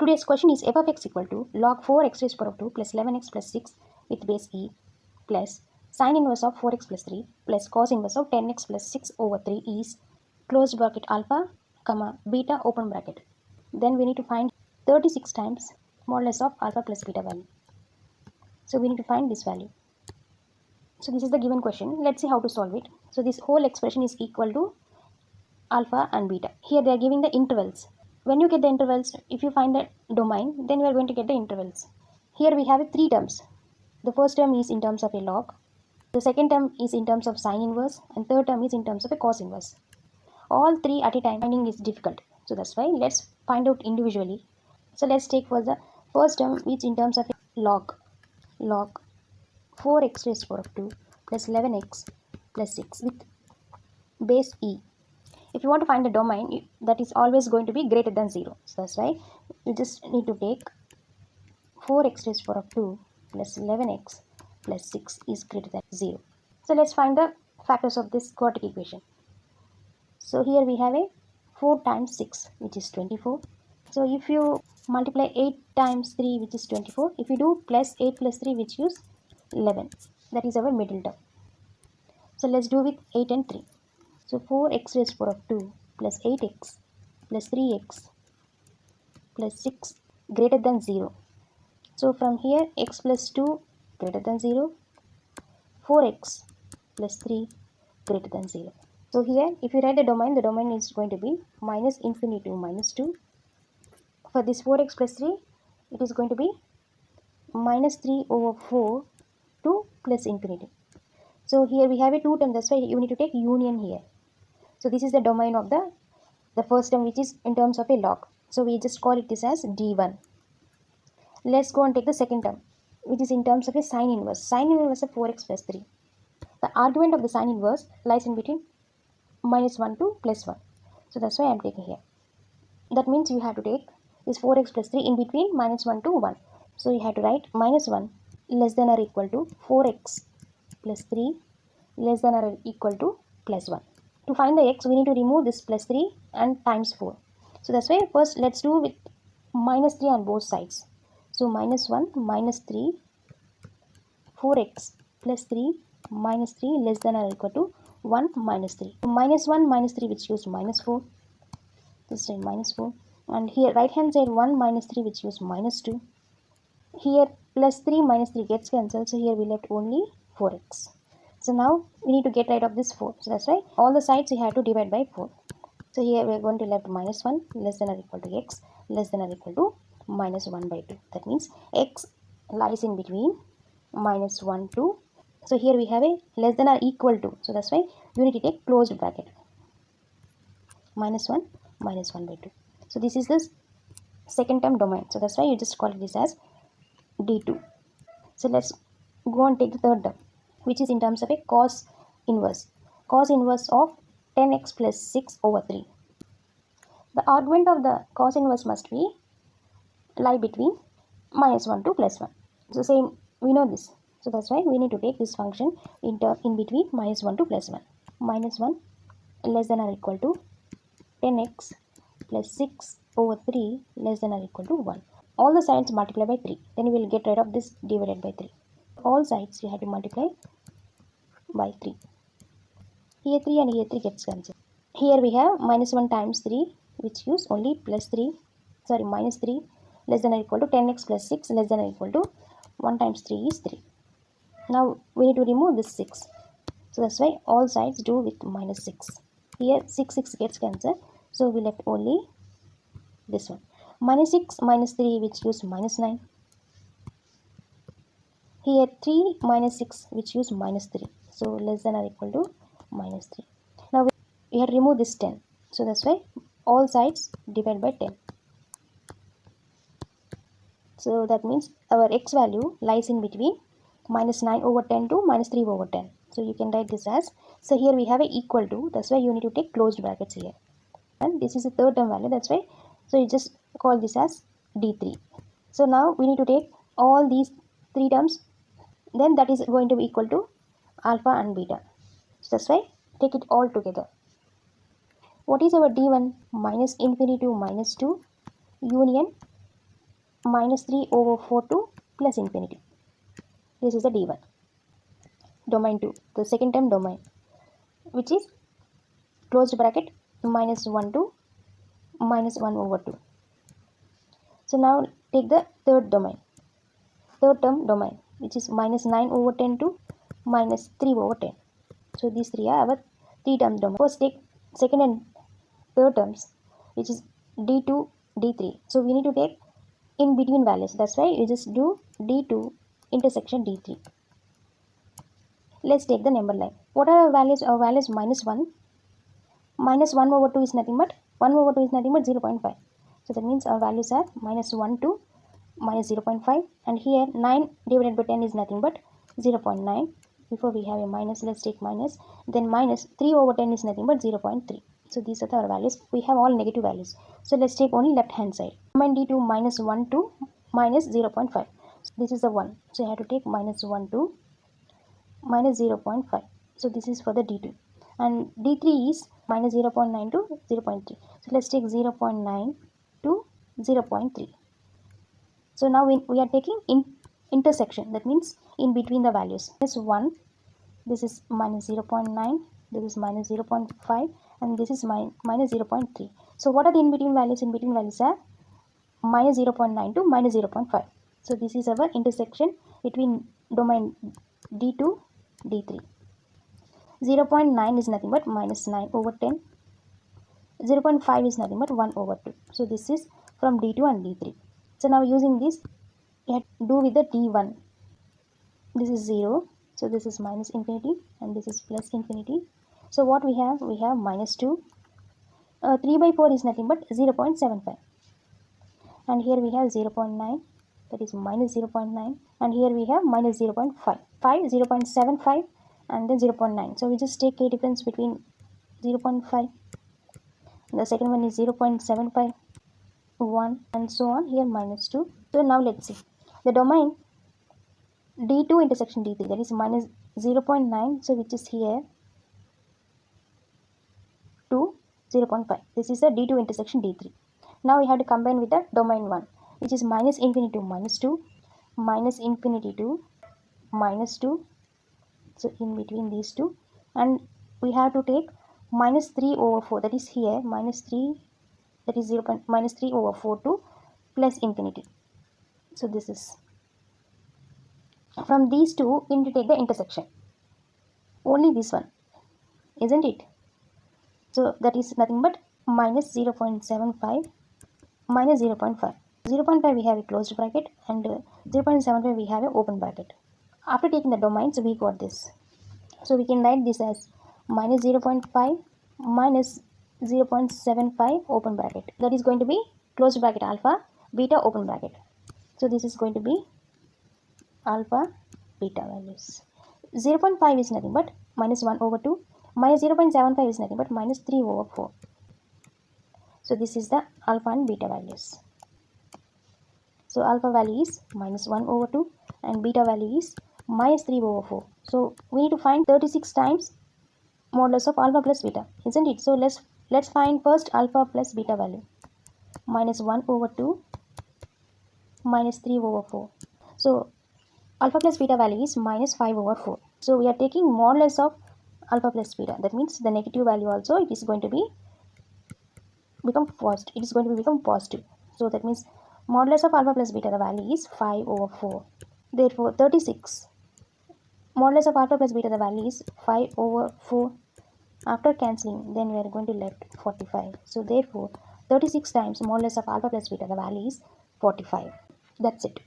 Today's question is f of x equal to log 4x raised to power of 2 plus 11x plus 6 with base e plus sin inverse of 4x plus 3 plus cos inverse of 10x plus 6 over 3 is closed bracket alpha comma beta open bracket. Then we need to find 36 times modulus of alpha plus beta value. So we need to find this value. So this is the given question. Let's see how to solve it. So this whole expression is equal to alpha and beta. Here they are giving the intervals. When you get the intervals, if you find the domain, then you are going to get the intervals. Here we have three terms. The first term is in terms of a log. The second term is in terms of sine inverse. And third term is in terms of a cos inverse. All three at a time finding is difficult. So that's why let's find out individually. So let's take for the first term which in terms of a log 4x raised to the power of 2 plus 11x plus 6 with base e. If you want to find the domain, that is always going to be greater than 0. So that's why you just need to take 4x raised to the power of 2 plus 11x plus 6 is greater than 0. So let's find the factors of this quadratic equation. So here we have a 4 times 6 which is 24. So if you multiply 8 times 3 which is 24. If you do plus 8 plus 3 which is 11. That is our middle term. So let's do with 8 and 3. So 4x raised to the power of 2 plus 8x plus 3x plus 6 greater than 0. So from here x plus 2 greater than 0, 4x plus 3 greater than 0. So here if you write the domain is going to be minus infinity to minus 2. For this 4x plus 3, it is going to be minus 3 over 4 to plus infinity. So here we have a two term, that's why you need to take union here. So this is the domain of the first term which is in terms of a log. So we just call it this as D1. Let's go and take the second term which is in terms of a sine inverse. Sine inverse of 4x plus 3. The argument of the sine inverse lies in between minus 1 to plus 1. So that's why I am taking here. That means you have to take this 4x plus 3 in between minus 1 to 1. So you have to write minus 1 less than or equal to 4x plus 3 less than or equal to plus 1. To find the x, we need to remove this plus 3 and times 4. So that's why first let's do with minus 3 on both sides. So minus 1 minus 3 4x plus 3 minus 3 less than or equal to 1 minus 3. So minus 1 minus 3 which gives minus 4. This side minus 4. And here right hand side 1 minus 3 which gives minus 2. Here plus 3 minus 3 gets cancelled. So here we left only 4x. So now we need to get rid of this 4. So that's why all the sides we have to divide by 4. So here we are going to left minus 1 less than or equal to x less than or equal to minus 1 by 2. That means x lies in between minus 1 to. So here we have a less than or equal to. So that's why you need to take closed bracket. Minus 1 by 2. So this is this second term domain. So that's why you just call this as D2. So let's go and take the third term which is in terms of a cos inverse. Cos inverse of 10x plus 6 over 3. The argument of the cos inverse must be lie between minus 1 to plus 1. So same, we know this. So that's why we need to take this function in between minus 1 to plus 1. Minus 1 less than or equal to 10x plus 6 over 3 less than or equal to 1. All the sides multiply by 3. Then you will get rid of this divided by 3. All sides you have to multiply by 3. Here 3 and here 3 gets cancelled. Here we have minus 1 times 3 which gives only minus 3 less than or equal to 10x plus 6 less than or equal to 1 times 3 is 3. Now we need to remove this 6. So that's why all sides do with minus 6. Here 6 gets cancelled. So we left only this one. Minus 6 minus 3 which gives minus 9. Here 3 minus 6 which gives minus 3. So less than or equal to minus 3. Now we have to remove this 10. So that's why all sides divide by 10. So that means our x value lies in between minus 9 over 10 to minus 3 over 10. So you can write this as, so here we have a equal to, that's why you need to take closed brackets here. And this is the third term value, that's why, so you just call this as D3. So now we need to take all these three terms, then that is going to be equal to alpha and beta. So that's why take it all together. What is our D1? Minus infinity to minus 2 union minus 3 over 4 to plus infinity. This is the D1. Domain 2, the second term domain, which is closed bracket minus 1 to minus 1 over 2. So now take the third term domain, which is minus 9 over 10 to minus 3 over 10. So these three are our 3 term domain. First take second and third terms, which is D2, D3. So we need to take in between values. That's why you just do D2 intersection D3. Let's take the number line. What are our values? Our values minus 1. Minus 1 over 2 is nothing but 1 over 2 is nothing but 0.5. So that means our values are minus 1 to minus 0.5. And here 9 divided by 10 is nothing but 0.9. Before we have a minus, let's take minus. Then minus 3 over 10 is nothing but 0.3. So these are our values. We have all negative values. So let's take only left hand side. Domain D2 minus 1 to minus 0.5. So this is the 1. So I have to take minus 1 to minus 0.5. So this is for the D2. And D3 is minus 0.9 to 0.3. So let's take 0.9 to 0.3. So now we are taking intersection. That means in between the values. This 1, this is minus 0.9, this is minus 0.5, and this is minus 0.3. So what are the in between values? In between values are minus 0.9 to minus 0.5. So this is our intersection between domain D2, D3. 0.9 is nothing but minus 9 over 10. 0.5 is nothing but 1 over 2. So this is from D2 and D3. So now using this, you have to do with the D1. This is 0. So this is minus infinity and this is plus infinity. So what we have? We have minus 2. 3 by 4 is nothing but 0.75. And here we have 0.9. That is minus 0.9. And here we have minus 0.5. 0.75 and then 0.9. So we just take a difference between 0.5. The second one is 0.75, 1, and so on. Here minus 2. So now let's see. The domain D2 intersection D3, that is minus 0.9. So which is here to 0.5. This is the D2 intersection D3. Now we have to combine with the domain 1, which is minus infinity to minus 2, minus infinity to minus 2. So in between these two, and we have to take minus 3 over 4, that is here minus 3, that is minus 3 over 4 to plus infinity. So this is from these two we need to take the intersection, only this one, isn't it? So that is nothing but minus 0.75 minus 0.5. 0.5 we have a closed bracket and 0.75 we have a open bracket. After taking the domains, we got this. So we can write this as minus 0.5 minus 0.75 open bracket. That is going to be closed bracket alpha, beta, open bracket. So this is going to be alpha, beta values. 0.5 is nothing but minus 1 over 2. Minus 0.75 is nothing but minus 3 over 4. So this is the alpha and beta values. So alpha value is minus 1 over 2 and beta value is minus 3 over 4. So we need to find 36 times modulus of alpha plus beta, isn't it? So let's find first alpha plus beta value. Minus 1 over 2 minus 3 over 4. So alpha plus beta value is minus 5 over 4. So we are taking modulus of alpha plus beta. That means the negative value also it is going to become positive. It is going to become positive. So that means modulus of alpha plus beta, the value is 5 over 4. Therefore 36. Modulus of alpha plus beta, the value is 5 over 4. After cancelling, then we are going to left 45. So therefore 36 times modulus of alpha plus beta, the value is 45. That's it.